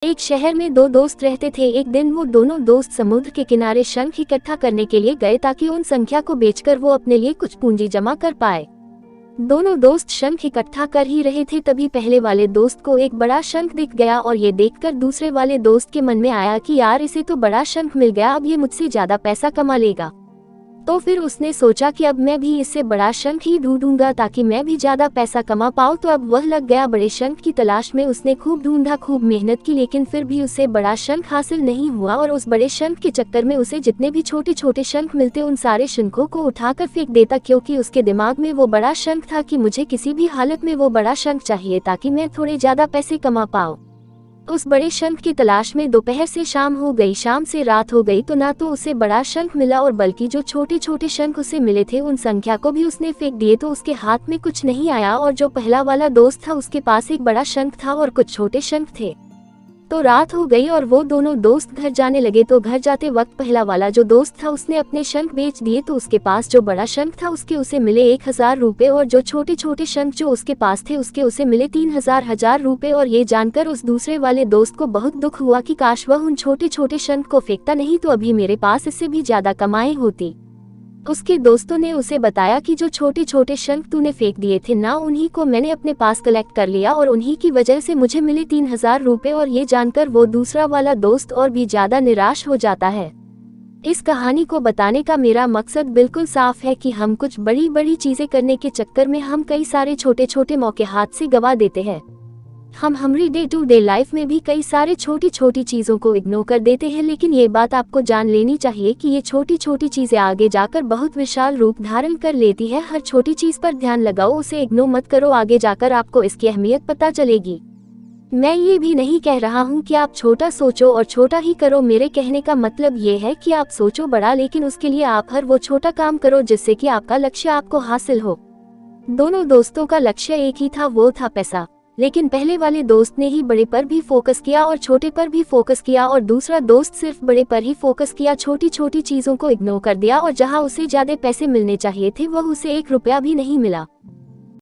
एक शहर में दो दोस्त रहते थे। एक दिन वो दोनों दोस्त समुद्र के किनारे शंख इकट्ठा करने के लिए गए ताकि उन संख्या को बेचकर वो अपने लिए कुछ पूंजी जमा कर पाए। दोनों दोस्त शंख इकट्ठा कर ही रहे थे, तभी पहले वाले दोस्त को एक बड़ा शंख दिख गया और ये देखकर दूसरे वाले दोस्त के मन में आया कि यार इसे तो बड़ा शंख मिल गया, अब ये मुझसे ज्यादा पैसा कमा लेगा। तो फिर उसने सोचा कि अब मैं भी इससे बड़ा शंख ही ढूंढूंगा ताकि मैं भी ज्यादा पैसा कमा पाऊँ। तो अब वह लग गया बड़े शंख की तलाश में। उसने खूब ढूंढा, खूब मेहनत की, लेकिन फिर भी उसे बड़ा शंख हासिल नहीं हुआ और उस बड़े शंख के चक्कर में उसे जितने भी छोटे छोटे शंख मिलते उन सारे शंखों को उठाकर फेंक देता, क्योंकि उसके दिमाग में वो बड़ा शंख था कि मुझे किसी भी हालत में वो बड़ा शंख चाहिए ताकि मैं थोड़े ज्यादा पैसे कमा पाऊँ। उस बड़े शंख की तलाश में दोपहर से शाम हो गई, शाम से रात हो गई, तो ना तो उसे बड़ा शंख मिला और बल्कि जो छोटे छोटे शंख उसे मिले थे उन संख्या को भी उसने फेंक दिए। तो उसके हाथ में कुछ नहीं आया और जो पहला वाला दोस्त था उसके पास एक बड़ा शंख था और कुछ छोटे शंख थे। तो रात हो गई और वो दोनों दोस्त घर जाने लगे। तो घर जाते वक्त पहला वाला जो दोस्त था उसने अपने शंख बेच दिए। तो उसके पास जो बड़ा शंख था उसके उसे मिले 1000 रुपए और जो छोटे छोटे शंख जो उसके पास थे उसके उसे मिले 3000 रुपए। और ये जानकर उस दूसरे वाले दोस्त को बहुत दुख हुआ कि काश वह उन छोटे छोटे शंख को फेंकता, नहीं तो अभी मेरे पास इससे भी ज्यादा कमाई होती। उसके दोस्तों ने उसे बताया कि जो छोटे छोटे शंख तूने फेंक दिए थे ना, उन्हीं को मैंने अपने पास कलेक्ट कर लिया और उन्हीं की वजह से मुझे मिले 3000 रुपए। और ये जानकर वो दूसरा वाला दोस्त और भी ज्यादा निराश हो जाता है। इस कहानी को बताने का मेरा मकसद बिल्कुल साफ है कि हम कुछ बड़ी बड़ी चीजें करने के चक्कर में हम कई सारे छोटे छोटे मौके हाथ से गवा देते हैं। हम हमारी डे टू डे लाइफ में भी कई सारे छोटी छोटी चीजों को इग्नोर कर देते हैं, लेकिन ये बात आपको जान लेनी चाहिए कि ये छोटी छोटी चीजें आगे जाकर बहुत विशाल रूप धारण कर लेती है। हर छोटी चीज पर ध्यान लगाओ, उसे इग्नोर मत करो, आगे जाकर आपको इसकी अहमियत पता चलेगी। मैं ये भी नहीं कह रहा हूँ कि आप छोटा सोचो और छोटा ही करो। मेरे कहने का मतलब ये है कि आप सोचो बड़ा, लेकिन उसके लिए आप हर वो छोटा काम करो जिससे कि आपका लक्ष्य आपको हासिल हो। दोनों दोस्तों का लक्ष्य एक ही था, वो था पैसा। लेकिन पहले वाले दोस्त ने ही बड़े पर भी फोकस किया और छोटे पर भी फोकस किया और दूसरा दोस्त सिर्फ बड़े पर ही फोकस किया, छोटी छोटी चीजों को इग्नोर कर दिया और जहां उसे ज्यादा पैसे मिलने चाहिए थे वह उसे 1 रुपया भी नहीं मिला।